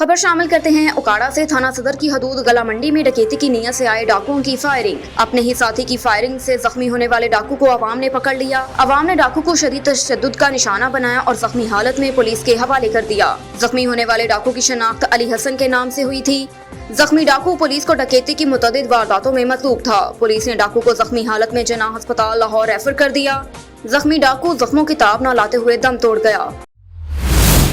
खबर शामिल करते हैं उकाड़ा से। थाना सदर की हदूद गला मंडी में डकैती की नीयत से आए डाकुओं की फायरिंग। अपने ही साथी की फायरिंग से जख्मी होने वाले डाकू को अवाम ने पकड़ लिया। अवाम ने डाकू को शदीद तशद्दुद का निशाना बनाया और जख्मी हालत में पुलिस के हवाले कर दिया। जख्मी होने वाले डाकू की शनाख्त अली हसन के नाम से हुई थी। जख्मी डाकू पुलिस को डकैती की मुतअद्दिद वारदातों में मतलूब था। पुलिस ने डाकू को जख्मी हालत में जना अस्पताल लाहौर रेफर कर दिया। जख्मी डाकू जख्मों की ताब न लाते हुए दम तोड़ गया।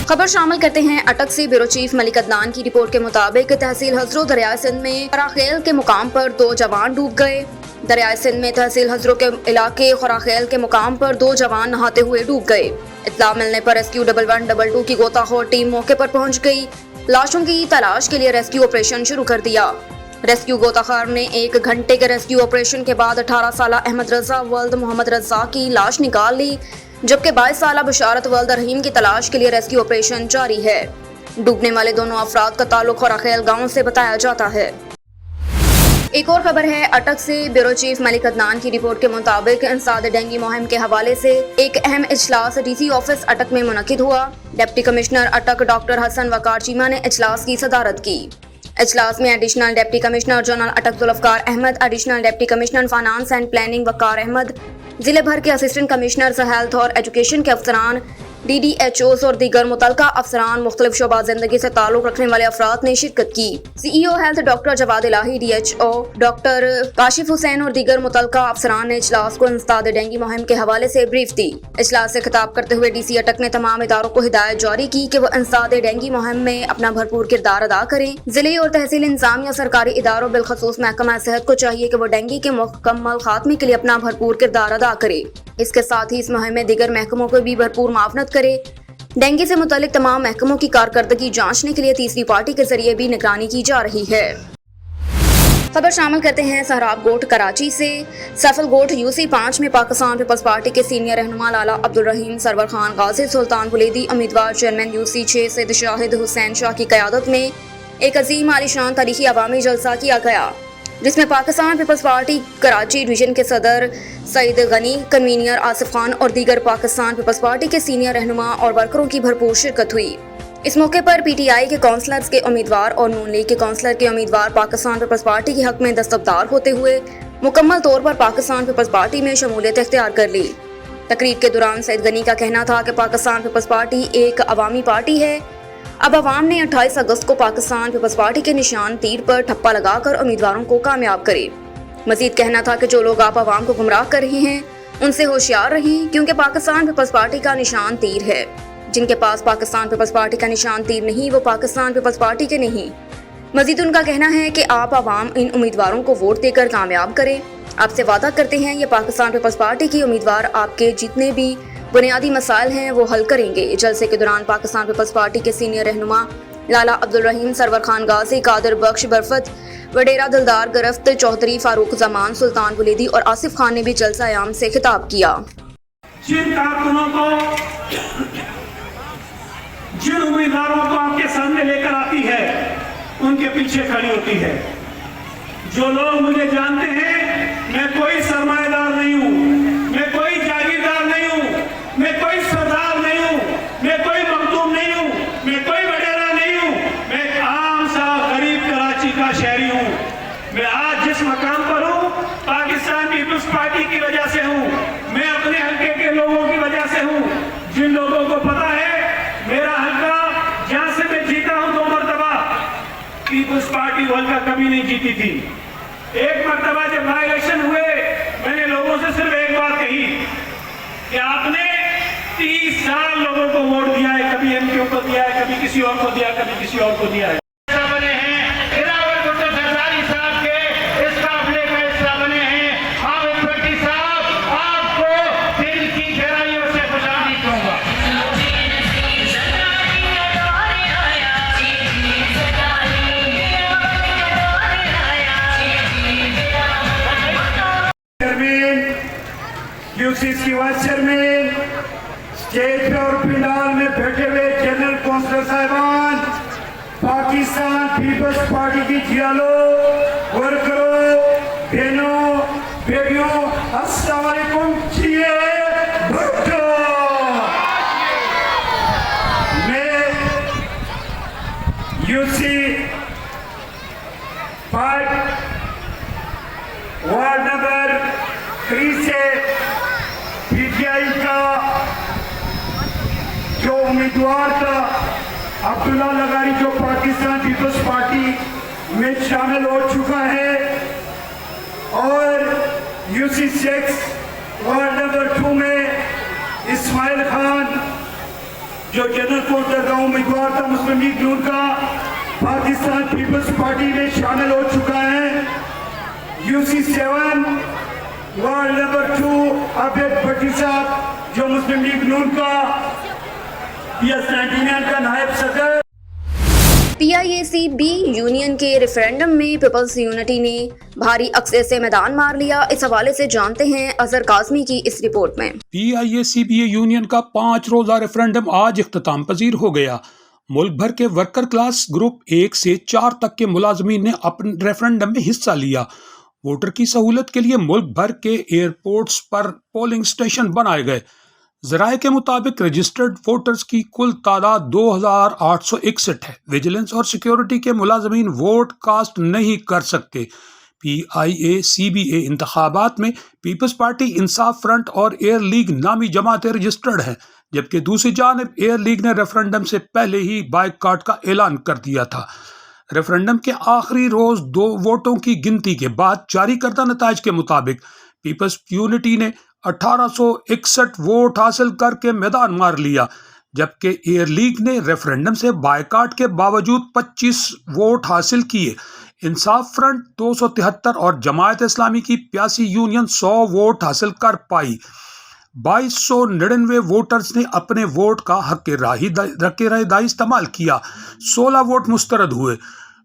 खबर शामिल करते हैं अटक से। ब्यूरो चीफ मलिक अदनान की रिपोर्ट के मुताबिक तहसील हजरो दरिया सिंध में खराखेल के मुकाम पर 2 जवान डूब गए। दरिया सिंध में तहसील हजरो के इलाके खराखेल के मुकाम पर 2 जवान नहाते हुए डूब गए। इत्तला मिलने पर रेस्क्यू 1112 की गोताखोर टीम मौके पर पहुंच गई। लाशों की तलाश के लिए रेस्क्यू ऑपरेशन शुरू कर दिया। रेस्क्यू गोताखोर ने 1 घंटे के रेस्क्यू ऑपरेशन के बाद 18 साला अहमद रजा वल्द मोहम्मद रजा की लाश निकाल ली, जबकि 22 साला बशारत वल्द रहीम की तलाश के लिए रेस्क्यू ऑपरेशन जारी है। डूबने वाले दोनों अफराद का ताल्लुक खराखेल गांव से बताया जाता है। एक और खबर है अटक से। ब्यूरो चीफ मलिक अदनान की रिपोर्ट के मुताबिक इंसाद डेंगू मुहिम के हवाले से एक अहम इजलास डीसी ऑफिस अटक में मुनक्किद हुआ। डिप्टी कमिश्नर अटक डॉक्टर हसन वकार चीमा ने इजलास की सदारत की। इजलास में additional deputy commissioner general Attock Zulfiqar Ahmad, additional deputy commissioner finance and planning Waqar Ahmad, जिले भर के असिस्टेंट कमिश्नर हेल्थ और एजुकेशन के अफसरान, DDHOs और दीगर मुतलका अफसरान, मुख्तलिफ शोबा जिंदगी से ताल्लुक रखने वाले अफराद ने शिरकत की। CEO हेल्थ डॉक्टर जवाद इलाही, DHO डॉक्टर काशिफ हुसैन और दीगर मुतलका अफसरान ने इजलास को इंसदाद डेंगू मुहिम के हवाले से ब्रीफ दी। इजलास से खिताब करते हुए DC अटक ने तमाम इदारों को हिदायत जारी की कि वह इंसदाद डेंगू मुहिम में अपना भरपूर किरदार अदा करें। जिले और तहसील इंतजामिया सरकारी इदारों बिलखसूस महकमा सेहत को चाहिए कि वो डेंगू के मुकम्मल खात्मे के लिए अपना भरपूर किरदार अदा करे। इसके साथ ही इस मुहिम में दीगर महकमों को भी भरपूर मुआवनत करे। डेंगू से मुतालिक तमाम महकमों की कारकर्दगी जांचने के लिए तीसरी पार्टी के जरिए भी निगरानी की जा रही है। खबर शामिल करते हैं सहराब गोट कराची से। सैफल गोट UC 5 में पाकिस्तान पीपल्स पार्टी के सीनियर रहनुमा लाला अब्दुल रहीम सरवर खान गाजी सुल्तान बुलेदी उम्मीदवार चेयरमैन UC 6 सैयद शाहिद हुसैन शाह की क़यादत में एक अजीम आलीशान तारीखी अवामी जलसा किया गया, जिसमें Pakistan Peoples Party Karachi division के सदर सईद गनी, कन्वीनर आसिफ खान और दीगर पाकिस्तान पीपल्स पार्टी के सीनियर रहनुमा और वर्करों की भरपूर शिरकत हुई। इस मौके पर PTI के काउंसलर्स के उम्मीदवार और नून लीग के काउंसलर के उम्मीदवार पाकिस्तान पीपल्स पार्टी के हक में दस्तबदार होते हुए मुकम्मल तौर पर पाकिस्तान पीपल्स पार्टी में शमूलियत इख्तियार कर ली। तकरीर के दौरान सईद गनी का कहना था कि पाकिस्तान पीपल्स पार्टी एक अवामी पार्टी है। अब अवाम ने 28 अगस्त को पाकिस्तान पीपल्स पार्टी के निशान तीर पर ठप्पा लगाकर उम्मीदवारों को कामयाब करे। मजीद कहना था कि जो लोग आप अवाम को गुमराह कर रहे हैं उनसे होशियार रहें, क्योंकि पाकिस्तान पीपल्स पार्टी का निशान तीर है। जिनके पास पाकिस्तान पीपल्स पार्टी का निशान तीर नहीं, वो पाकिस्तान पीपल्स पार्टी के नहीं। मजीद उनका कहना है कि आप अवाम इन उम्मीदवारों को वोट देकर कामयाब करें। आपसे वादा करते हैं ये पाकिस्तान पीपल्स पार्टी के उम्मीदवार आपके जितने भी बुनियादी मसाइल हैं वो हल करेंगे। जलसे के दौरान पाकिस्तान पीपल्स पार्टी के सीनियर रहनुमा लाला अब्दुल रहीम, सरवर खान गाजी, कादिर बख्श बरफत, वडेरा दिलदार गिरफ्त, चौधरी फारूक जमान, सुल्तान बुलेदी और आसिफ खान ने भी जलसा आम से खिताब किया। जिन कारकुनों को, जिन उम्मीदवारों को आपके सामने लेकर आती है उनके पीछे खड़ी होती है। जो लोग मुझे जानते हैं, मैं कोई सरमाएदार नहीं हूँ, मैं कोई जागीरदार नहीं हूँ, मैं कोई सरदार नहीं हूँ, मैं कोई मखदूम नहीं हूँ, मैं कोई वडेरा नहीं हूँ, मैं एक आम सा गरीब कराची का शहरी हूँ। मैं आज जिस मकाम पर हूँ पाकिस्तान पीपल्स पार्टी की वजह से हूँ। मैं अपने हल्के के लोगों की वजह से हूँ। जिन लोगों को पता है मेरा हल्का जहाँ से मैं जीता हूँ 2 मरतबा, पीपल्स पार्टी वो हल्का कभी नहीं जीती थी। एक मरतबा जब बाई इलेक्शन हुए, मैंने लोगों से सिर्फ एक बात कही कि आपने 30 साल लोगों को वोट दिया है, कभी MPO को दिया है, कभी किसी और को दिया, कभी किसी और को दिया है। बने हैं इलावर भुट्टो सरदारी साहब के इस काफिले का हिस्सा बने हैं। हामिद भट्टी साहब, आपको दिल की गहराइयों से खुशामदीद कहूंगा। UCs की वाइस चेयरमैन, स्टेज पे और पंडाल में बैठे हुए जनरल काउंसलर साहिबान, पाकिस्तान पीपल्स पार्टी की जियालो, वर्करों, बहनों, बेटियों, अस्सलाम वालेकुम। भुट्टो, मैं यूसी पार्ट वार्ड नंबर 3 से पीटीआई का जो उम्मीदवार था अब्दुल्ला लगारी, जो पाकिस्तान पीपल्स पार्टी में शामिल हो चुका है, और यूसी 6 वार्ड नंबर 2 में इस्माइल खान, जो जनरल कोर्ट दरगाह उम्मीदवार था मुस्लिम लीग नून का, पाकिस्तान पीपल्स पार्टी में शामिल हो चुका है। यूसी 7 वार्ड नंबर 2 आबिद भट्टी साहब, जो मुस्लिम लीग नून का PS99 का नायब सदर। PIAC-B यूनियन के रेफरेंडम में पीपल्स यूनिटी ने भारी अक्से से मैदान मार लिया। इस हवाले से जानते हैं अजहर काज़मी की इस रिपोर्ट में। PIAC-B यूनियन का 5 रोजा रेफरेंडम आज इख्तिताम पजीर हो गया। मुल्क भर के वर्कर क्लास ग्रुप 1 से 4 तक के मुलाजमीन ने अपने रेफरेंडम में हिस्सा लिया। वोटर की सहूलत के लिए मुल्क भर के एयरपोर्ट्स पर पोलिंग स्टेशन बनाए गए। ज़राए के मुताबिक रजिस्टर्ड वोटर्स की कुल तादाद 2861 है। विजिलेंस और सिक्योरिटी के मुलाजमीन वोट कास्ट नहीं कर सकते। PIAC-BA इंतखाबात में पीपल्स पार्टी, इंसाफ फ्रंट और एयर लीग नामी जमातें रजिस्टर्ड हैं, जबकि दूसरी जानिब एयर लीग ने रेफरेंडम से पहले ही बाइकआउट का ऐलान कर दिया था। रेफरेंडम के आखिरी रोज 2 वोटों की गिनती के बाद जारी करदा नताइज के मुताबिक पीपल्स यूनिटी ने 1861 वोट हासिल करके मैदान मार लिया, जबकि एयर लीग ने रेफरेंडम से बायकाट के बावजूद 25 वोट हासिल किए। इंसाफ फ्रंट 273 और जमायत इस्लामी की 82 यूनियन 100 वोट हासिल कर पाई। 2299 वोटर्स ने अपने वोट का हक राय इस्तेमाल किया। 16 वोट मुस्तरद हुए।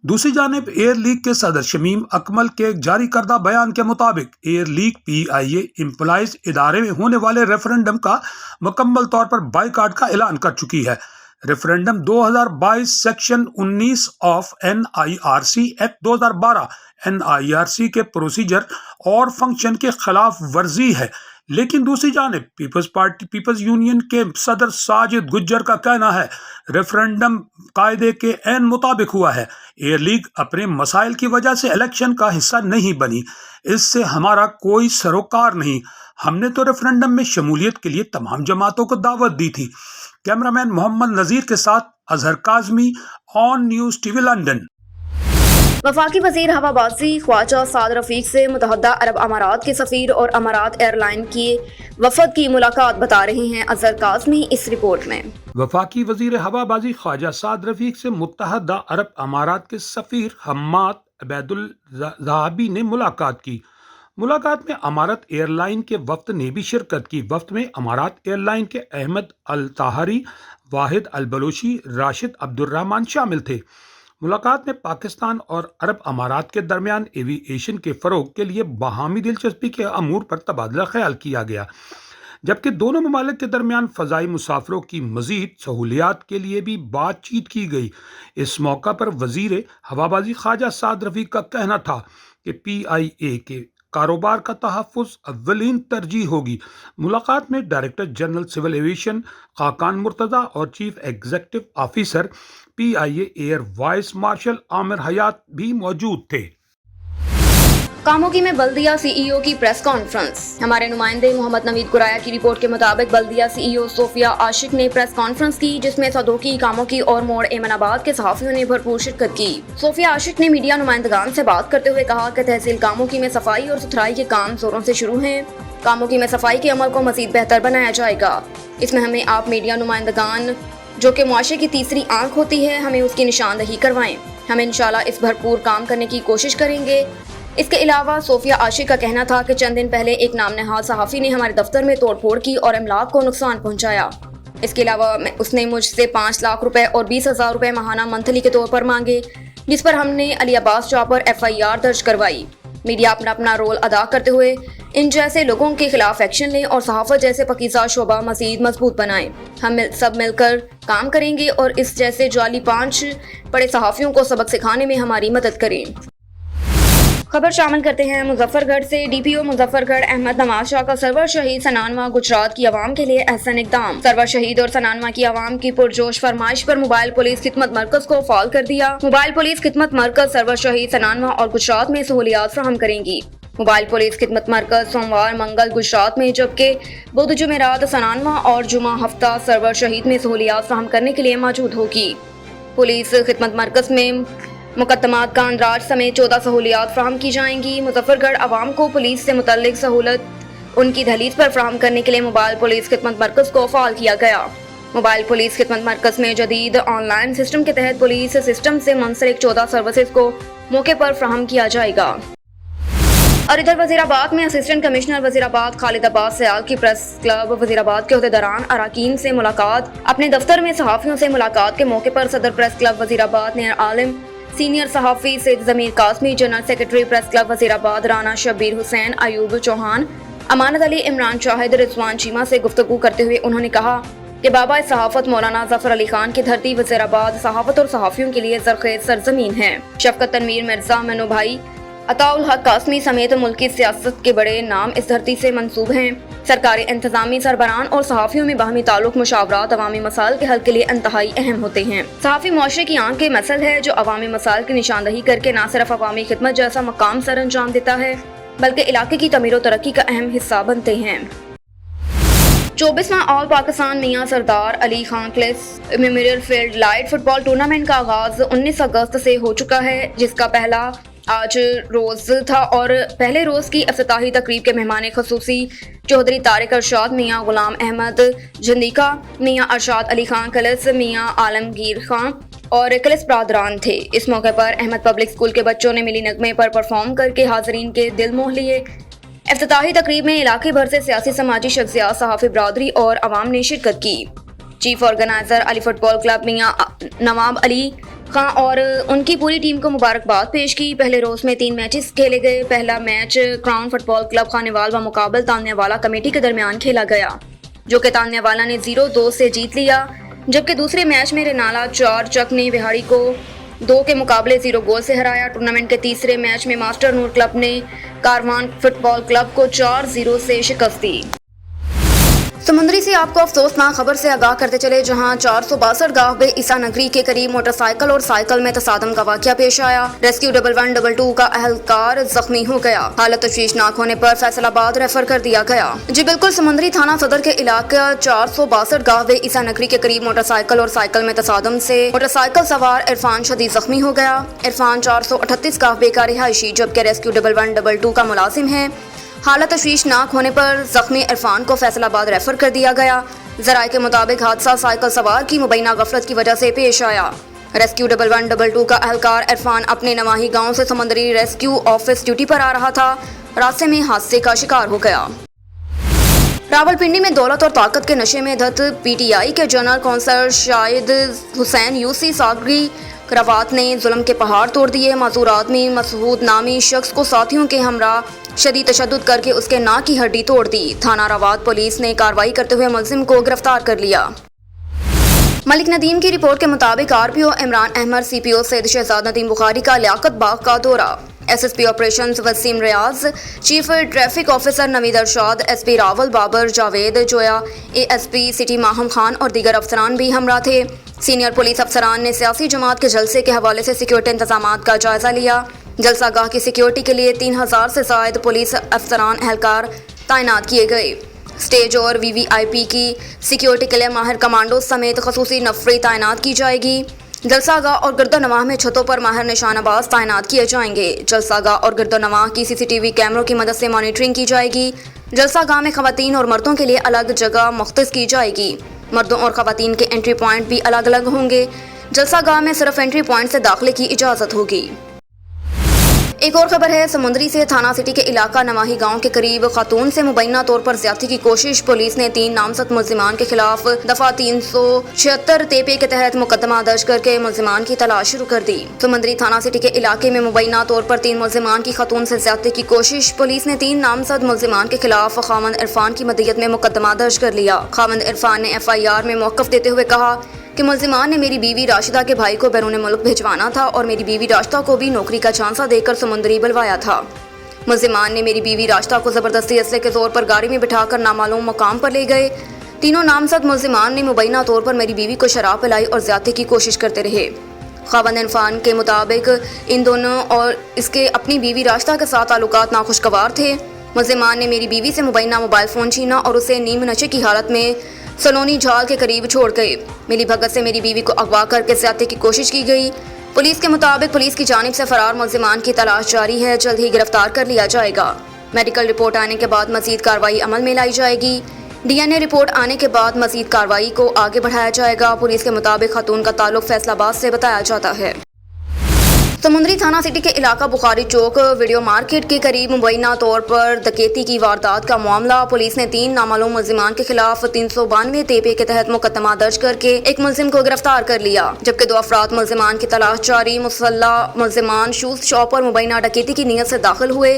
दूसरी जानिब एयर लीग के सदर शमीम अकमल के जारी करदा बयान के मुताबिक एयर लीग PIA एम्प्लॉइज इदारे में होने वाले रेफरेंडम का मुकम्मल तौर पर बाइकाट का ऐलान कर चुकी है। Referendum 2022 section 19 of NIRC act 2012 NIRC के प्रोसीजर और फंक्शन के खिलाफ वर्जी है। लेकिन दूसरी जानिब पीपल्स यूनियन के सदर साजिद गुज्जर का कहना है रेफरेंडम कायदे के ऐन मुताबिक हुआ है। एयर लीग अपने मसाइल की वजह से इलेक्शन का हिस्सा नहीं बनी। इससे हमारा कोई सरोकार नहीं। हमने तो रेफरेंडम में शमूलियत के लिए तमाम जमातों को दावत दी थी। कैमरामैन मोहम्मद नज़ीर के साथ Azhar Kazmi, on news TV London. वफाकी वज़ीर हवाबाजी ख्वाजा साद रफीक से मुत्तहदा अरब अमारात के सफ़ीर और अमारात एयरलाइन की वफद की मुलाकात बता रहे हैं अजहर काज़मी इस रिपोर्ट में। वफाकी वज़ीर हवाबाजी ख्वाजा साद रफीक से मुत्तहदा अरब अमारात के सफ़ीर हम्माद अबैदुल ज़हाबी ने मुलाकात की। मुलाकात में अमारत एयरलाइन के वफ्द ने भी शिरकत की। वफ्द में अमारत एयरलाइन के अहमद अल ताहरी, वाहिद अल बलोची, राशिद अब्दुर्रहमान शामिल थे। मुलाकात में पाकिस्तान और अरब अमारात के दरमियान एविएशन के फ़रोग के लिए बाहमी दिलचस्पी के अमूर पर तबादला ख्याल किया गया, जबकि दोनों ममालिक के दरमियान फ़ज़ाई मुसाफरों की मज़ीद सहूलियात के लिए भी बातचीत की गई। इस मौका पर वज़ीर हवाबाजी ख्वाजा साद रफ़ीक का कहना था कि PIA के कारोबार का तहफ़्फ़ुज़ अव्वलीन तरजीह होगी। मुलाकात में director general civil aviation Khaqan Murtaza और chief executive officer PIA air vice marshal Aamir Hayat भी मौजूद थे। कामोगी में बल्दिया CEO की प्रेस कॉन्फ्रेंस। हमारे नुमाइंदे मोहम्मद नवीद कुराया की रिपोर्ट के मुताबिक बल्दिया CEO सोफिया आशिक ने प्रेस कॉन्फ्रेंस की, जिसमें सदोकी, कामोगी और मोड़ एमनाबाद के सहाफ़ियों ने भरपूर शिरकत की। सोफिया आशिक ने मीडिया नुमाइंदगान से बात करते हुए कहा कि तहसील कामोगी में सफाई और सुथराई के काम जोरों से शुरू हैं। कामोगी में सफाई के अमल को मजीद बेहतर बनाया जाएगा। इसमें हमें आप मीडिया नुमाइंदगान, जो कि मुआशरे की तीसरी आंख होती है, हमें उसकी निशानदही करवाएं। हम इंशाल्लाह इस भरपूर काम करने की कोशिश करेंगे। इसके अलावा सोफिया आशिक का कहना था कि चंद दिन पहले एक नाम नहाद सहाफ़ी ने हमारे दफ्तर में तोड़फोड़ की और अमलाक को नुकसान पहुंचाया। इसके अलावा उसने मुझसे 5 लाख रुपए और 20,000 रुपए माहाना मंथली के तौर पर मांगे, जिस पर हमने अली अब्बास चौक पर FIR दर्ज करवाई। मीडिया अपना रोल अदा करते हुए इन जैसे लोगों के खिलाफ एक्शन लें और सहाफ़त जैसे पकीज़ा शोबा मज़ीद मजबूत बनाएं। हम सब मिलकर काम करेंगे और इस जैसे जाली 5 बड़े सहाफ़ियों को सबक सिखाने में हमारी मदद करें। खबर शामिल करते हैं मुजफ्फरगढ़ से। डीपीओ मुजफ्फरगढ़ अहमद नवाज शाह का सरवर शहीद सनानवा गुजरात की आवाम के लिए एहसन इकदाम। सरवर शहीद और सनानवा की आवाम की पुरजोश फरमाइश पर मोबाइल पुलिस खिदमत मरकज को फाल कर दिया। मोबाइल पुलिस खिदमत मरकज सरवर शहीद सनानवा और गुजरात में सहूलियात फराहम करेंगी। मोबाइल पुलिस खिदमत मरकज सोमवार मंगल गुजरात में, जबकि बुध जुमेरात सनानवा और जुमा हफ्ता सरवर शहीद में सहूलियात फराहम करने के लिए मौजूद होगी। पुलिस खिदमत मरकज में मुकदमात का अंदराज समेत 14 सहूलियात फराहम की जाएंगी। मुजफ्फरगढ़ आवाम को पुलिस से मुतल्लिक सहूलत उनकी दहलीज पर फराहम करने के लिए मोबाइल पुलिस खिदमत मरकज को फाल किया गया। मोबाइल पुलिस खिदमत मरकज में जदीद ऑनलाइन सिस्टम के तहत पुलिस सिस्टम से मुंसलिक 14 सर्विसेज को मौके पर फराहम किया जाएगा। और इधर वजीराबाद में असिस्टेंट कमिश्नर वजीराबाद खालिद अब्बास सयाल की प्रेस क्लब वजीराबाद के अहदेदारान अरकान से मुलाकात। अपने दफ्तर में सहाफियों से मुलाकात के मौके पर सदर प्रेस क्लब वजीराबाद ने आलिम सीनियर सहाफ़ी Syed Zameer Qasmi, general secretary press club Wazirabad Rana Shabbir Hussain, Ayub Chauhan, Amanat Ali, Imran Shahid, Rizwan Cheema से गुफ्तगू करते हुए उन्होंने कहा कि बाबा सहाफ़त मौलाना ज़फ़र अली खान की धरती वजीराबाद सहाफ़त और सहाफ़ियों के लिए ज़रख़ेज़ सरज़मीन है। शफ़क़त तनवीर मिर्ज़ा, मनु भाई, अताउल हक कासमी समेत मुल्की सियासत के बड़े नाम इस धरती से मंसूब हैं। सरकारी इंतजामी सरबराहान और सहाफ़ियों में बाहमी ताल्लुक मुशावरात अवामी मसाइल के हल के लिए इंतहाई अहम होते हैं। सहाफ़ी मुआशरे की आंख के मसल है जो अवामी मसाइल की निशानदही करके न सिर्फ अवामी खिदमत जैसा मकाम सर अंजाम देता है बल्कि इलाके की तमीर और तरक्की का अहम हिस्सा बनते हैं। 24वां ऑल पाकिस्तान मियां सरदार अली खान क्लिस memorial field light football tournament का आगाज 19 अगस्त से हो चुका है, जिसका पहला आज रोज था और पहले रोज की इफ्तिताही तकरीब के मेहमान खसूसी चौधरी तारिक अरशाद, मियां गुलाम अहमद झंडीका, मियां अरशाद अली खान कलिस, मियां आलमगीर खान और कलिस बरादरान थे। इस मौके पर अहमद पब्लिक स्कूल के बच्चों ने मिली नगमे पर परफॉर्म करके हाजरीन के दिल मोह लिए। इफ्तिताही तकरीब में इलाके भर से सियासी समाजी शख्सियात, सहाफ़ी बरादरी और अवाम ने शिरकत की। Chief organiser Ali football club Mian Nawab Ali Khan और उनकी पूरी टीम को मुबारकबाद पेश की। पहले रोज में 3 मैचेस खेले गए। पहला match crown football club Khanewal व मुकाबल तान्यावाला कमेटी के दरमियान खेला गया, जो कि तान्यावाला ने 0-2 से जीत लिया, जबकि दूसरे मैच में रेनाला 4 चक ने बिहाड़ी को 2 के मुकाबले 0 गोल से हराया। टूर्नामेंट के तीसरे मैच में मास्टर नूर क्लब ने कारवान फुटबॉल क्लब को 4-0 से शिकस्त दी। समुद्री से आपको अफसोसनाक खबर से आगाह करते चले, जहां 462 गांव ईसा नगरी के करीब मोटरसाइकिल और साइकिल में तसादम का वाकया पेश आया। रेस्क्यू 1122 का अहलकार जख्मी हो गया। हालत तशवीशनाक होने पर फैसलाबाद रेफर कर दिया गया। जी बिल्कुल, समुद्री थाना सदर के इलाके 462 गांव ईसा नगरी के करीब मोटरसाइकिल और साइकिल में तसादम से मोटरसाइकिल सवार इरफान शदीद जख्मी हो गया। इरफान 438 गांव का रिहायशी जबकि रेस्क्यू 1122 का मुलाजिम है। हालत तशवीशनाक होने पर जख्मी इरफान को फैसलाबाद रेफर कर दिया गया। ज़राए के मुताबिक हादसा साइकिल सवार की मुबैना गफलत की वजह से पेश आया। रेस्क्यू 1122 का अहलकार इरफान अपने नवाही गांव से समुद्री रेस्क्यू ऑफिस ड्यूटी पर आ रहा था। रास्ते में हादसे का शिकार हो गया। रावलपिंडी में दौलत और ताकत के नशे में धत PTI के general council Shahid Hussain UC Sagri करावत ने जुल्म के पहाड़ तोड़ दिए। माजूर आदमी मसऊद नामी शख्स को साथियों के हमरा शदीद तशद्दुद करके उसके नाक की हड्डी तोड़ दी। थाना रावत पुलिस ने कार्रवाई करते हुए मुलजिम को गिरफ्तार कर लिया। मलिक नदीम की रिपोर्ट के मुताबिक RPO इमरान अहमद, CPO सैयद शहजाद नदीम बुखारी का लियाकत बाग का दौरा। SSP operations Waseem Riaz, chief traffic officer Naveed Arshad, SP Rawal Babar Javed Joya, ASP city Maham Khan और दीगर अफसरान भी हमरा थे। सीनियर पुलिस अफसरान ने सियासी जमात के जलसे के हवाले से सिक्योरिटी इंतजामात का जायजा लिया। जलसागाह की सिक्योरिटी के लिए 3000 से ज़ायद पुलिस अफसरान एहलकार तैनात किए गए। स्टेज और VVIP की सिक्योरिटी के लिए माहिर कमांडो समेत खसूसी नफरी तैनात की जाएगी। जलसागाह और गिरदोनवाह में छतों पर माहिर निशानाबाज तैनात किए जाएंगे। जलसागाह और गिरदोनवाह की CCTV कैमरों की मदद से मॉनिटरिंग की जाएगी। जलसागाह में खवातीन और मर्दों के लिए अलग जगह मुख्तस की जाएगी। मर्दों और खवातीन के एंट्री पॉइंट भी अलग अलग होंगे। जलसागाह में सिर्फ एंट्री पॉइंट से दाखिले की इजाज़त होगी। एक और खबर है समुद्री से। थाना सिटी के इलाका नवाही गांव के करीब खातून से मुबैना तौर पर ज्यादती की कोशिश। पुलिस ने 3 नामजद मुल्जिमान के खिलाफ दफा 376 तेपे के तहत मुकदमा दर्ज करके मुल्जिमान की तलाश शुरू कर दी। समुद्री थाना सिटी के इलाके में मुबैना तौर पर 3 मुल्जिमान की खातून से ज्यादती की कोशिश। पुलिस ने 3 नामजद मुल्जिमान के खिलाफ खावंद इरफान की मदयत में मुकदमा दर्ज कर लिया। खावंद इरफान ने FIR में मौक़िफ़ देते हुए कहा کہ ملزمان نے میری بیوی راشدہ کے بھائی کو بیرون ملک بھجوانا تھا اور میری بیوی راشدہ کو بھی نوکری کا جھانسا دے کر سمندری بلوایا تھا۔ ملزمان نے میری بیوی راشدہ کو زبردستی اسلحے کے زور پر گاڑی میں بٹھا کر نامعلوم مقام پر لے گئے۔ تینوں نامزد ملزمان نے مبینہ طور پر میری بیوی کو شراب پلائی اور زیادتی کی کوشش کرتے رہے۔ خاوند عرفان کے مطابق ان دونوں اور اس کے اپنی بیوی راشدہ کے ساتھ تعلقات ناخوشگوار تھے۔ ملزمان نے میری بیوی سے مبینہ موبائل فون چھینا اور اسے نیم نشے کی حالت میں سلونی جھال کے قریب چھوڑ گئے۔ ملی بھگت سے میری بیوی کو اغوا کر کے زیادتی کی کوشش کی گئی۔ پولیس کے مطابق پولیس کی جانب سے فرار ملزمان کی تلاش جاری ہے، جلد ہی گرفتار کر لیا جائے گا۔ میڈیکل رپورٹ آنے کے بعد مزید کارروائی عمل میں لائی جائے گی۔ ڈی این اے رپورٹ آنے کے بعد مزید کارروائی کو آگے بڑھایا جائے گا۔ پولیس کے مطابق خاتون کا تعلق فیصل آباد سے بتایا جاتا ہے۔ سمندری تھانہ سٹی کے علاقہ بخاری چوک ویڈیو مارکیٹ کے قریب مبینہ طور پر ڈکیتی کی واردات کا معاملہ۔ پولیس نے 3 نامعلوم ملزمان کے خلاف 392 تیپے کے تحت مقدمہ درج کر کے ایک ملزم کو گرفتار کر لیا، جبکہ 2 افراد ملزمان کی تلاش جاری۔ مسلح ملزمان شوز شاپ پر مبینہ ڈکیتی کی نیت سے داخل ہوئے۔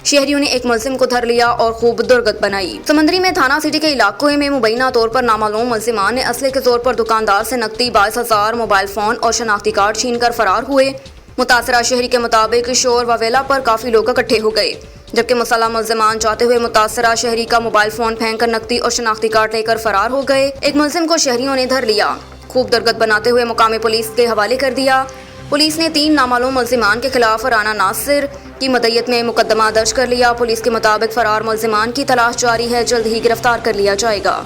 شہریوں نے ایک ملزم کو دھر لیا اور خوب درگت بنائی۔ سمندری میں تھانہ سٹی کے علاقوں میں مبینہ طور پر نامعلوم ملزمان نے اسلحے کے زور پر دکاندار سے نقدی 22,000 موبائل فون اور شناختی کارڈ چھین کر فرار ہوئے۔ متاثرہ شہری کے مطابق شور و ویلا پر کافی لوگ اکٹھے ہو گئے، جبکہ مسلح ملزمان جاتے ہوئے متاثرہ شہری کا موبائل فون پھینک کر نقدی اور شناختی کارڈ لے کر فرار ہو گئے۔ ایک ملزم کو شہریوں نے دھر لیا، خوب درگت بناتے ہوئے مقامی پولیس کے حوالے کر دیا۔ پولیس نے 3 نامعلوم ملزمان کے خلاف رانا ناصر کی مدعیت میں مقدمہ درج کر لیا۔ پولیس کے مطابق فرار ملزمان کی تلاش جاری ہے، جلد ہی گرفتار کر لیا جائے گا۔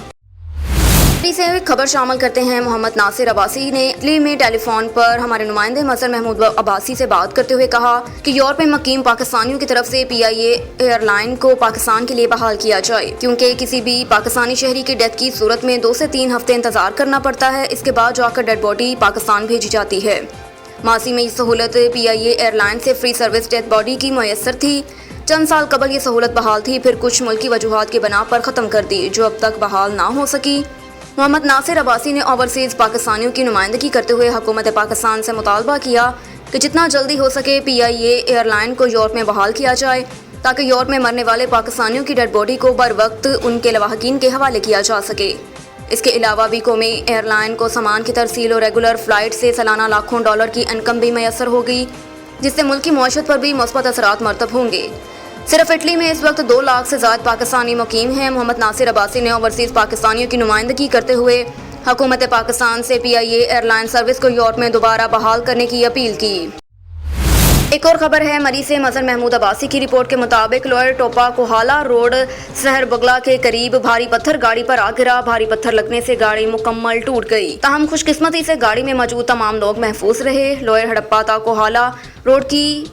سے خبر شامل کرتے ہیں۔ محمد ناصر عباسی نے اٹلی میں ٹیلی فون پر ہمارے نمائندے مظہر محمود عباسی سے بات کرتے ہوئے کہا کہ یورپ میں مقیم پاکستانیوں کی طرف سے PIA ایئر لائن کو پاکستان کے لیے بحال کیا جائے، کیونکہ کسی بھی پاکستانی شہری کی ڈیتھ کی صورت میں 2 سے 3 ہفتے انتظار کرنا پڑتا ہے، اس کے بعد جا کر ڈیڈ باڈی پاکستان بھیجی جاتی ہے۔ ماضی میں یہ سہولت PIA ایئر لائن سے فری سروس ڈیتھ باڈی کی میسر تھی۔ چند سال قبل یہ سہولت بحال تھی، پھر کچھ ملکی وجوہات کی بنا پر ختم کر دی، جو اب تک بحال نہ ہو سکی۔ محمد ناصر عباسی نے اوورسیز پاکستانیوں کی نمائندگی کرتے ہوئے حکومت پاکستان سے مطالبہ کیا کہ جتنا جلدی ہو سکے PIA ایئر لائن کو یورپ میں بحال کیا جائے، تاکہ یورپ میں مرنے والے پاکستانیوں کی ڈیڈ باڈی کو بر وقت ان کے لواحقین کے حوالے کیا جا سکے۔ اس کے علاوہ بھی قومی ایئر لائن کو سامان کی ترسیل اور ریگولر فلائٹ سے سالانہ لاکھوں ڈالر کی انکم بھی میسر ہوگی، جس سے ملکی معیشت پر بھی مثبت اثرات مرتب ہوں گے۔ صرف اٹلی میں اس وقت 2 لاکھ سے زائد پاکستانی مقیم ہیں۔ محمد ناصر عباسی نے اوورسیز پاکستانیوں کی نمائندگی کرتے ہوئے حکومت پاکستان سے PIA ایئر لائن سروس کو یورپ میں دوبارہ بحال کرنے کی اپیل کی۔ ایک اور خبر ہے مری سے مظہر محمود عباسی کی رپورٹ کے مطابق لوئر ٹوپا کوہالہ روڈ شہر بگلا کے قریب بھاری پتھر گاڑی پر آ گرا۔ بھاری پتھر لگنے سے گاڑی مکمل ٹوٹ گئی، تاہم خوش قسمتی سے گاڑی میں موجود تمام لوگ محفوظ رہے۔ لوئر ہڑپا تا کوہالہ روڈ کی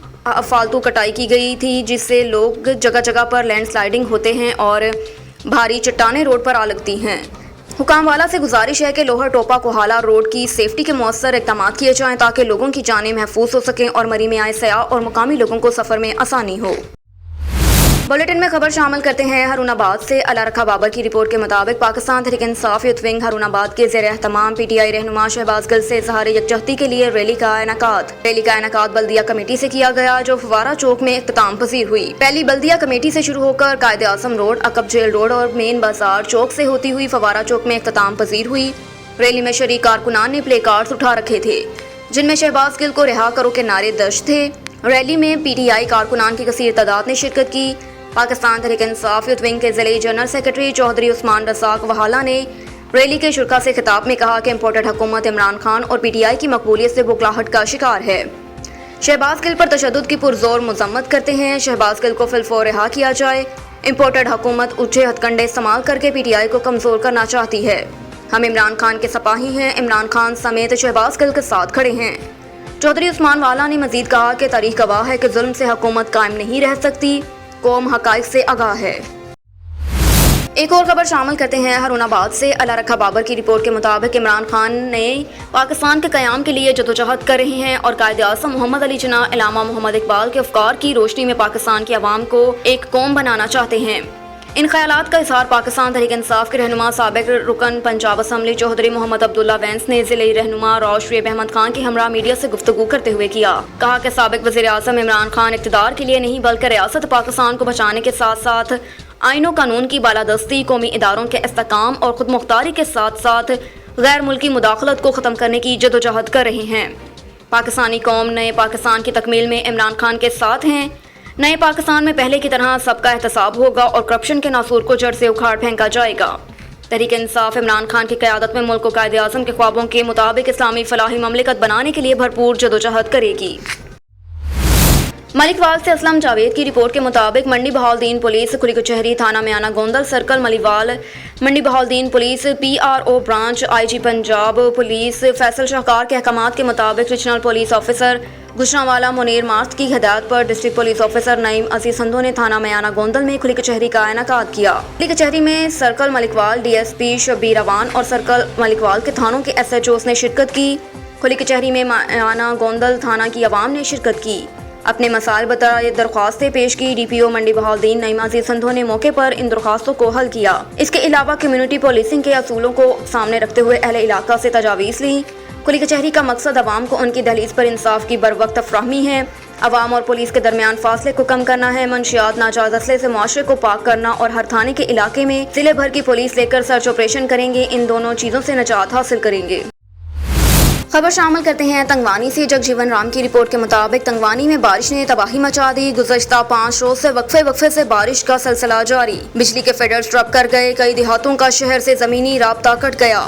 فالتو کٹائی کی گئی تھی، جس سے لوگ جگہ جگہ پر لینڈ سلائڈنگ ہوتے ہیں اور بھاری چٹانیں روڈ پر آ لگتی ہیں۔ حکام والا سے گزارش ہے کہ لوہر ٹوپا کوہالہ روڈ کی سیفٹی کے مؤثر اقدامات کیے جائیں تاکہ لوگوں کی جانیں محفوظ ہو سکیں اور مری میں آئے سیاح اور مقامی لوگوں کو سفر میں آسانی ہو۔ بلیٹن میں خبر شامل کرتے ہیں ہارون آباد سے۔ اللہ رکھا بابر کی رپورٹ کے مطابق پاکستان تحریک انصاف یوتھ ونگ ہارون آباد کے زیر اہتمام PTI رہنما شہباز گل سے اظہار یکجہتی کے لیے ریلی کا انعقاد بلدیہ کمیٹی سے کیا گیا، جو فوارہ چوک میں اختتام پذیر ہوئی۔ پہلی بلدیہ کمیٹی سے شروع ہو کر Quaid Azam road, عقب jail road اور مین بازار چوک سے ہوتی ہوئی فوارہ چوک میں اختتام پذیر ہوئی۔ ریلی میں شریک کارکنان نے پلے کارڈز اٹھا رکھے تھے، جن میں شہباز گل کو رہا کرو کے نعرے درج تھے۔ ریلی میں PTI کارکنان کی کثیر تعداد نے شرکت کی۔ پاکستان تحریک انصاف یوتھ ونگ کے ضلعی جنرل سیکرٹری چودھری عثمان رزاق وہالہ نے ریلی کے شرکاء سے خطاب میں کہا کہ امپورٹڈ حکومت عمران خان اور PTI کی مقبولیت سے بوکھلاہٹ کا شکار ہے۔ شہباز گل پر تشدد کی پرزور مذمت کرتے ہیں۔ شہباز گل کو فی الفور رہا کیا جائے۔ امپورٹڈ حکومت اونچے ہتھ کنڈے استعمال کر کے PTI کو کمزور کرنا چاہتی ہے۔ ہم عمران خان کے سپاہی ہیں، عمران خان سمیت شہباز گل کے ساتھ کھڑے ہیں۔ چودھری عثمان والا نے مزید کہا کہ تاریخ گواہ ہے کہ ظلم سے حکومت قائم نہیں رہ سکتی، قوم حقائق سے آگاہ ہے۔ ایک اور خبر شامل کرتے ہیں ہارون آباد سے۔ اللہ رکھا بابر کی رپورٹ کے مطابق عمران خان نے پاکستان کے قیام کے لیے جدوجہد کر رہے ہیں اور قائد اعظم محمد علی جناح علامہ محمد اقبال کے افکار کی روشنی میں پاکستان کی عوام کو ایک قوم بنانا چاہتے ہیں۔ ان خیالات کا اظہار پاکستان تحریک انصاف کے رہنما سابق رکن پنجاب اسمبلی چودھری محمد عبداللہ وینس نے ضلعی رہنما راؤ شعیب احمد خان کے ہمراہ میڈیا سے گفتگو کرتے ہوئے کیا۔ کہا کہ سابق وزیر اعظم عمران خان اقتدار کے لیے نہیں بلکہ ریاست پاکستان کو بچانے کے ساتھ ساتھ آئین و قانون کی بالادستی، قومی اداروں کے استحکام اور خود مختاری کے ساتھ ساتھ गैर मुल्की मुदाखलत को ख़त्म करने की जदोजहद कर रहे हैं। पाकिस्तानी कौम नए पाकिस्तान की तकमील में इमरान खान के साथ हैं। नए पाकिस्तान में पहले की तरह सबका एहतसाब होगा और करप्शन के नासूर को जड़ से उखाड़ फेंका जाएगा। तहरीक इंसाफ इमरान खान की क़यादत में मुल्क को कायदे आज़म के ख्वाबों के मुताबिक इस्लामी फलाही ममलिकत बनाने के लिए भरपूर जदोजहद करेगी। मलिकवाल से असलम जावेद की रिपोर्ट के मुताबिक मंडी बहाउद्दीन पुलिस खुली कचहरी थाना Miana Gondal circle Malikwal Mandi Bahauddin police PRO branch IG Punjab police Faisal Shahkar के अहकामात के मुताबिक regional police officer Gujranwala Munir मार्थ की हिदायत पर district police officer Naeem Aziz Sandhu ने थाना मियाना गोंदल में खुली कचहरी का इनेकाद किया। खुली कचहरी में सर्कल मलिकवाल DSP शब्बीर अवान और सर्कल मलिकवाल के थानों के SHOs ने शिरकत की। खुली कचहरी में मियाना गोंदल थाना की आवाम ने शिरकत की। अपने मसाइल बताए दरख्वास्तें पेश की। DPO मंडी बहाउद्दीन नईम अजीज संधू ने मौके पर इन दरख्वास्तों को हल किया। इसके अलावा कम्युनिटी पुलिसिंग के असूलों को सामने रखते हुए अहले इलाका से तजावीज़ ली। खुली कचहरी का मकसद अवाम को उनकी दहलीज पर इंसाफ की बरवक्त फराहमी है। अवाम और पुलिस के दरमियान फासले को कम करना है। मंशियात नाजायज असले से मुआशरे को पाक करना और हर थाने के इलाके में जिले भर की पुलिस लेकर सर्च ऑपरेशन करेंगे। इन दोनों चीज़ों से निजात हासिल करेंगे। खबर शामिल करते हैं तंगवानी से। जगजीवन राम की रिपोर्ट के मुताबिक तंगवानी में बारिश ने तबाही मचा दी। गुज़श्ता 5 रोज से वक्फे से बारिश का सिलसिला जारी। बिजली के फीडर्स ट्रप कर गए। कई देहातों का शहर से ज़मीनी राब्ता कट गया।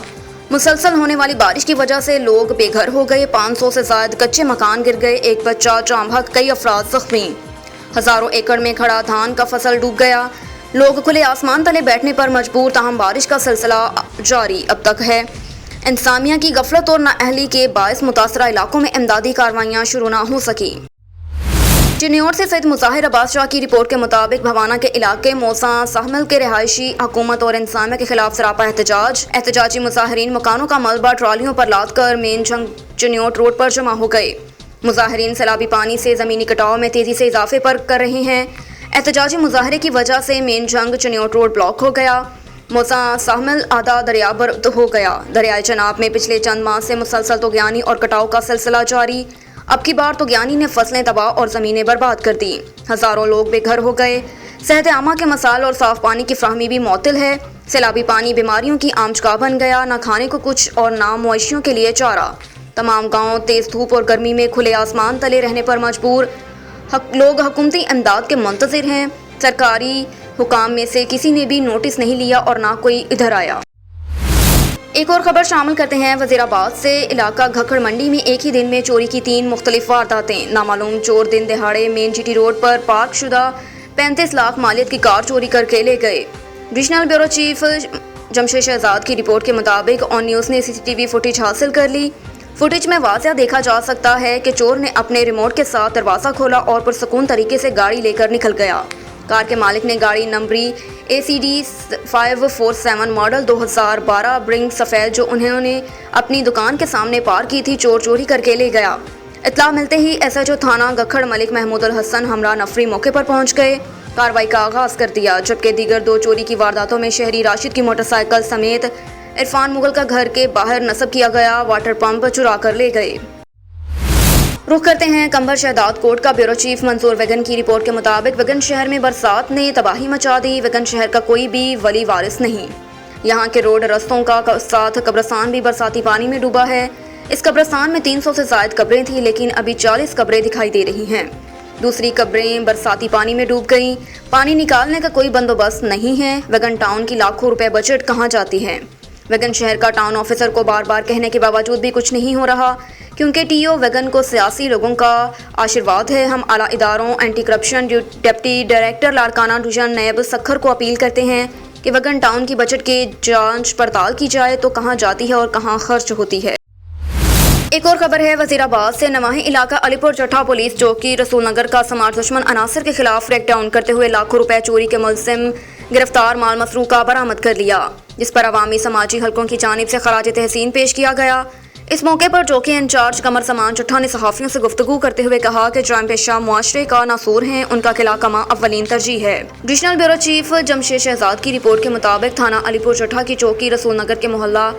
मुसलसल होने वाली बारिश की वजह से लोग बेघर हो गए। 500 से ज़ायद कच्चे मकान गिर गए। एक बच्चा जाम हक, कई अफराद जख्मी। हज़ारों एकड़ में खड़ा धान का फसल डूब गया। लोग खुले आसमान तले बैठने पर मजबूर, ताहम बारिश का सिलसिला जारी अब तक है। इंसामिया की गफलत और नाअहली के बायस मुतासरा इलाकों में इमदादी कार्रवाइयाँ शुरू ना हो सकी। चिन्नौर से सैयद मुजाहिर अब्बास शाह की रिपोर्ट के मुताबिक भवाना के इलाके मौसा साहमिल के रिहायशी हुकूमत और इंसामिया के खिलाफ सरापा एहतजाजी मुजाहिरीन मकानों का मलबा ट्रालियों पर लाद कर मेन जंग चिन्नौर रोड पर जमा हो गए। मुजाहिरीन सैलाबी पानी से ज़मीनी कटाव में तेज़ी से इजाफे पर कर रहे हैं। एहतजाजी मुजाहरे की वजह से मेन जंग चिन्नौर रोड ब्लॉक हो गया। मौसा साहमिल आधा दरियाबर्द हो गया। दरियाए चनाब में पिछले चंद माह से मुसलसल तोगयानी और कटाव का सिलसिला जारी। अब की बार तोगयानी ने फसलें तबाह और ज़मीनें बर्बाद कर दी। हज़ारों लोग बेघर हो गए। सेहत आमा के मसाइल और साफ़ पानी की फ्राहमी भी मुअत्तल है। सैलाबी पानी बीमारियों की आमचका बन गया। ना खाने को कुछ और ना मवेशियों के लिए चारा। तमाम गाँव तेज़ धूप और गर्मी में खुले आसमान तले रहने पर मजबूर। लोग हुकूमती इमदाद के मुंतज़िर हैं। सरकारी हुकाम में से किसी ने भी नोटिस नहीं लिया और ना कोई इधर आया। एक और खबर शामिल करते हैं वज़ीराबाद से। इलाका घक्कड़ मंडी में एक ही दिन में चोरी की 3 मुख्तलिफ वारदातें। नामालूम चोर दिन दहाड़े मेन GT रोड पर पार्क शुदा 35 लाख मालियत की कार चोरी करके ले गए। Regional bureau chief Jamshed Shahzad की रिपोर्ट के मुताबिक ऑन न्यूज़ ने CCTV फुटेज हासिल कर ली। फुटेज में वाज़िया देखा जा सकता है कि चोर ने अपने रिमोट के साथ दरवाज़ा खोला और पुरसकून तरीके से गाड़ी लेकर निकल गया। कार के मालिक ने गाड़ी नंबरी ACD 547 मॉडल 2012 ब्रिंग सफ़ेद जो उन्होंने अपनी दुकान के सामने पार की थी, चोर चोरी करके ले गया। इत्तला मिलते ही SHO थाना गखड़ मलिक महमूद अल हसन हमरा नफरी मौके पर पहुंच गए। कार्रवाई का आगाज़ कर दिया। जबकि दीगर 2 चोरी की वारदातों में शहरी राशिद की मोटरसाइकिल समेत इरफान मुगल का घर के बाहर नस्ब किया गया वाटर पंप चुरा कर ले गए। रुख करते हैं कंबर शहदाद कोट का ब्यूरो चीफ मंसूर वेगन की रिपोर्ट के मुताबिक वेगन शहर में बरसात ने तबाही मचा दी। वेगन शहर का कोई भी वली वारिस नहीं। यहाँ के रोड रस्तों का साथ कब्रस्तान भी बरसाती पानी में डूबा है। इस कब्रस्तान में 300 से ज़ायद कब्रें थी, लेकिन अभी 40 कब्रें दिखाई दे रही हैं। दूसरी कब्रें बरसाती पानी में डूब गईं। पानी निकालने का कोई बंदोबस्त नहीं है। वेगन टाउन की लाखों रुपए बजट कहाँ जाती है। वेगन शहर का टाउन ऑफिसर को बार बार कहने के बावजूद भी कुछ नहीं हो रहा, क्योंकि TO वेगन को सियासी लोगों का आशीर्वाद है। हम आला इदारों, anti corruption deputy director Larkana division NAB Sukkur को अपील करते हैं कि वेगन टाउन की बजट की जांच पड़ताल की जाए तो कहाँ जाती है और कहाँ खर्च होती है। एक और खबर है वज़ीराबाद से। नवाही इलाका अलीपुर चट्ठा पुलिस चौकी रसूल नगर का समाज दुश्मन अनासर के खिलाफ क्रैकडाउन करते हुए लाखों रुपए चोरी के मुलजिम गिरफ्तार माल मसरूका बरामद कर लिया, जिस पर अवामी समाजी हलकों की जानिब से खराज तहसीन पेश किया गया। इस मौके पर चौकी इंचार्ज कमर समान चट्ठा ने सहाफ़ियों से गुफ्तगू करते हुए कहा कि जराइम पेशा मुआशरे का नासूर हैं, उनका किला कमा अव्वलीन तरजीह है। Regional bureau chief Jamshed Shahzad की रिपोर्ट के मुताबिक थाना अलीपुर चट्ठा की चौकी रसूल नगर के मोहल्ला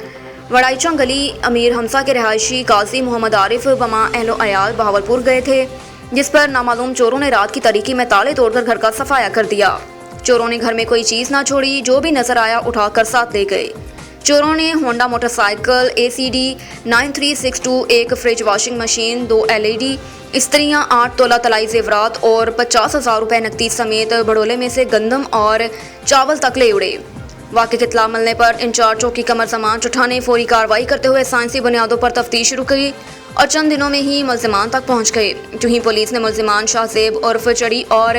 वड़ाईचा गली अमीर हमसा के रिहायशी काजी मोहम्मद आरिफ बमा अहलो अयाल बहावलपुर गए थे, जिस पर नामालूम चोरों ने रात की तारीकी में ताले तोड़कर घर का सफाया कर दिया। चोरों ने घर में कोई चीज़ ना छोड़ी, जो भी नजर आया उठाकर साथ ले गए। चोरों ने होंडा मोटरसाइकिल ACD 9362, एक फ्रिज, वॉशिंग मशीन, 2 LED इस्त्रियाँ, 8 तोला तलाई जेवरात और 50,000 रुपये नकदी समेत बड़ोले में से गंदम और चावल तक ले उड़े। वाक़े की इत्तला मिलने पर इंचार्ज चौकी कमर ज़मान चुट्ठा ने फौरी कार्रवाई करते हुए साइंसी बुनियादों पर तफ्तीश शुरू की और चंद दिनों में ही मुल्ज़िमान तक पहुँच गए। जो ही पुलिस ने मुल्ज़िमान शाहज़ेब उर्फ चड़ी और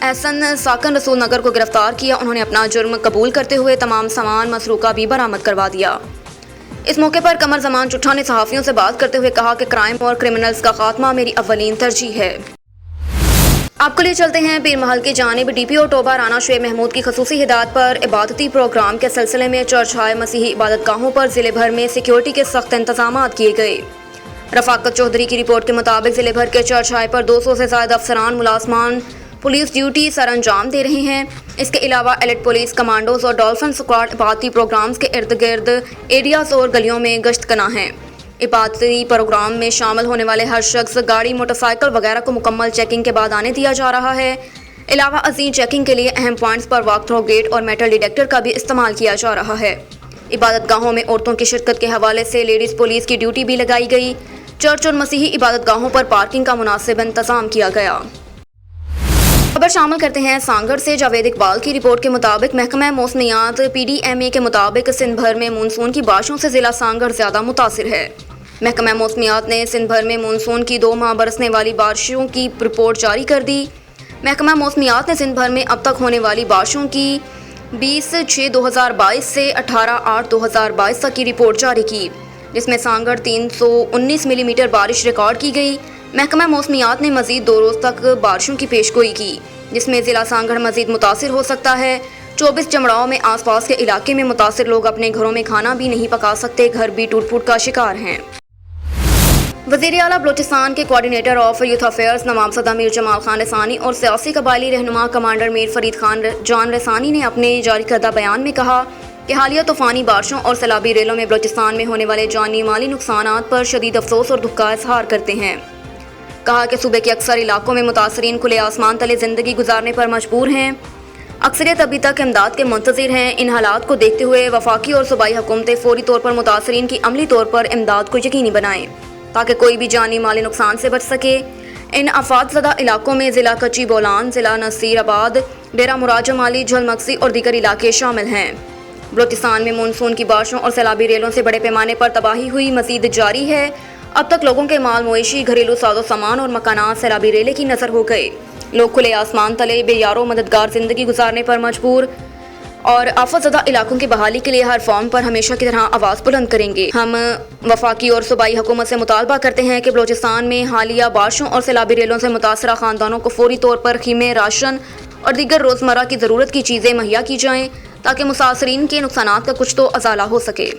एहसन साकन रसूल नगर को गिरफ्तार किया, उन्होंने अपना जुर्म कबूल करते हुए तमाम सामान मसरूका भी बरामद करवा दिया। इस मौके पर कमर ज़मान चुट्ठा ने सहाफ़ियों से बात करते हुए कहा कि क्राइम और क्रिमिनल्स का खात्मा मेरी अव्वलीन तरजीह है। आपको लिए चलते हैं पीर महल की जानिब। DPO टोबा राना शुएब महमूद की खसूसी हिदायत पर इबादती प्रोग्राम के सिलसिले में चर्च हाय मसीही इबादत गाहों पर ज़िले भर में सिक्योरिटी के सख्त इंतजाम किए गए। रफाकत चौधरी की रिपोर्ट के मुताबिक ज़िले भर के चर्च हाय पर 200 से ज़्यादा अफसरान मुलाजमान पुलिस ड्यूटी सर अंजाम दे रहे हैं। इसके अलावा एलिट पुलिस कमांडोज और डॉल्फिन स्क्वाड इबादती प्रोग्राम्स के इर्द गिर्द एरियाज और गलियों में गश्त कना है। इबादती प्रोग्राम में शामिल होने वाले हर शख्स गाड़ी, मोटरसाइकिल वगैरह को मुकम्मल चेकिंग के बाद आने दिया जा रहा है। अलावा अजीम चेकिंग के लिए अहम पॉइंट्स पर वॉक थ्रू गेट और मेटल डिटेक्टर का भी इस्तेमाल किया जा रहा है। इबादत गाहों में औरतों की शिरकत के हवाले से लेडीज़ पुलिस की ड्यूटी भी लगाई गई। चर्च और मसीही इबादत गाहों पर पार्किंग का मुनासिब इंतजाम किया गया। खबर शामिल करते हैं सांगड़ से। जावेद इकबाल की रिपोर्ट के मुताबिक महकमा मौसमियात PDMA के मुताबिक सिंध भर में मानसून की बारिशों से ज़िला सांगड़ ज़्यादा मुतासिर है। महकमा मौसमियात ने सिंध भर में मानसून की 2 माह बरसने वाली बारिशों की रिपोर्ट जारी कर दी। महकमा मौसमियात ने सिंध भर में अब तक होने वाली बारिशों की 20/6/2022 से 18/8/2022 तक की रिपोर्ट जारी की, जिसमें सांगड़ 319 मिलीमीटर बारिश रिकॉर्ड की गई। महकमा मौसमियात ने मज़ीद 2 रोज़ तक बारिशों की पेशगोई की, जिसमें ज़िला सांगड़ मज़ीद मुतासिर हो सकता है। 24 जमड़ाओं में आसपास के इलाके में मुतासिर लोग अपने घरों में खाना भी नहीं पका सकते, घर भी टूट फूट का शिकार हैं। वज़ीर आला बलोचिस्तान के coordinator of youth affairs Nawabzada Mir Jamal Khan Raisani और सियासी कबायली रहनुमा कमांडर मीर फरीद खान जान रसानी ने अपने जारी करदा बयान में कहा कि हालिया तूफ़ानी बारिशों और सैलाबी रेलों में बलोचिस्तान में होने वाले जानी माली नुकसानात पर शदीद अफसोस और दुख का इजहार करते हैं। कहा कि सूबे के अक्सर इलाकों में मुतासरीन खुले आसमान तले ज़िंदगी गुजारने पर मजबूर हैं। अक्सरियत अभी तक इमदाद के मुंतज़िर हैं। इन हालात को देखते हुए वफाकी और सूबाई हुकूमतें फ़ौरी तौर पर मुतासरीन की अमली तौर पर इमदाद को यकीनी बनाएं ताकि कोई भी जानी माली नुकसान से बच सके। इन आफातज़दा इलाकों में ज़िला कच्ची बोलान, ज़िला नसीराबाद, डेरा मुराद जमाली, झलमक्सी और दीगर इलाके शामिल हैं। बलोचिस्तान में मानसून की बारिशों और सैलाबी रेलों से बड़े पैमाने पर तबाही हुई मज़ीद जारी है। अब तक लोगों के माल मवेशी, घरेलू साजो सामान और मकानात सैलाबी रेले की नज़र हो गए। लोग खुले आसमान तले बेयारो मददगार ज़िंदगी गुजारने पर मजबूर और आफतज़दा इलाकों की बहाली के लिए हर फॉर्म पर हमेशा की तरह आवाज़ बुलंद करेंगे। हम वफाकी और सूबाई हुकूमत से मुतालबा करते हैं कि बलोचिस्तान में हालिया बारिशों और सैलाबी रेलों से मुतासरा ख़ानदानों को फ़ौरी तौर पर खीमे, राशन और दीगर रोज़मर्रा की ज़रूरत की चीज़ें मुहैया की जाएँ ताकि मुसाफिरीन के नुकसानात का कुछ तो अजाला हो सके।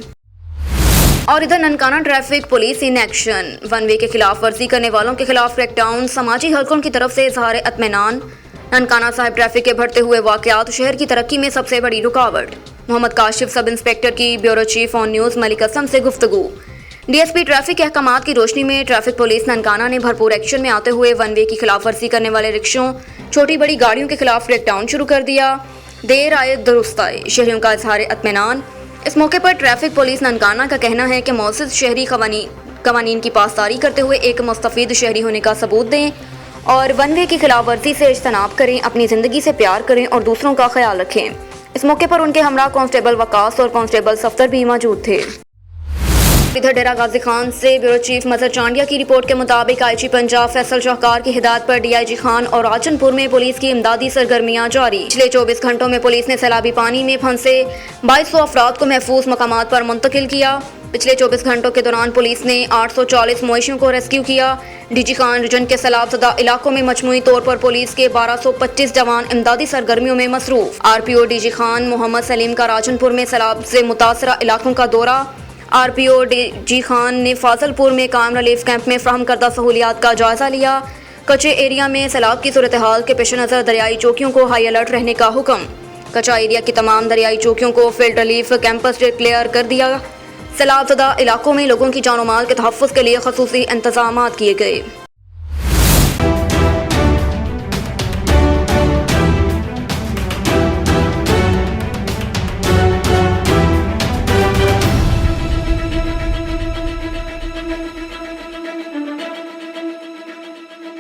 और इधर Nankana traffic police in action. 1 वे के खिलाफ वर्जी करने वालों के खिलाफ क्रैकडाउन। समाजी हलकों की तरफ से इजहार इत्मीनान। ननकाना साहिब ट्रैफिक के बढ़ते हुए वाक़यात शहर की तरक्की में सबसे बड़ी रुकावट। मोहम्मद काशिफ सब इंस्पेक्टर की bureau chief on news Malik Assam से गुफ्तगू। DSP ट्रैफिक के अहकामात की रोशनी में ट्रैफिक पुलिस ननकाना ने भरपूर एक्शन में आते हुए 1 वे की खिलाफ वर्जी करने वाले रिक्शों, छोटी बड़ी गाड़ियों के खिलाफ क्रैकडाउन शुरू कर दिया। देर आए दुरुस्त आए, शहरियों का इजहार इत्मीनान। इस मौके पर ट्रैफिक पुलिस ननकाना का कहना है कि मौसद शहरी कवानीन की पासदारी करते हुए एक मुस्तफीद शहरी होने का सबूत दें और 1 वे की खिलाफ वर्जी से इज्तनाब करें, अपनी ज़िंदगी से प्यार करें और दूसरों का ख्याल रखें। इस मौके पर उनके हमरा कांस्टेबल वकास और कांस्टेबल सफ्तर भी मौजूद थे। इधर डेरा गाजी खान से ब्यूरो चीफ मजहर चांडिया की रिपोर्ट के मुताबिक IG पंजाब फैसल शाहकार की हिदायत पर DIG खान और राजनपुर में पुलिस की इमदादी सरगर्मियां जारी। पिछले 24 घंटों में पुलिस ने सैलाबी पानी में फंसे 2200 अफराद को महफूज मकामात पर मुंतकिल किया। पिछले 24 घंटों के दौरान पुलिस ने 840 मवेशियों को रेस्क्यू किया। DG खान रीजन के सैलाबज़दा इलाकों में मजमूई तौर पर पुलिस के 1225 जवान इमदादी सरगर्मियों में मसरूफ। RPO DG खान मोहम्मद सलीम का राजनपुर में सैलाब से मुतासरा इलाकों का दौरा। RPO DG खान ने फाजलपुर में कायम रिलीफ कैंप में फ्राहम करदा सहूलियात का जायजा लिया। कच्चे एरिया में सैलाब की सूरत हाल के पेश नज़र दरियाई चौकियों को हाई अलर्ट रहने का हुक्म। कच्चा एरिया की तमाम दरियाई चौकियों को फील्ड रिलीफ कैंपस डिक्लेयर कर दिया। सैलाबज़दा इलाकों में लोगों की जानो माल के तहफ़्फ़ुज़ के लिए ख़ुसूसी इंतज़ामात किए गए।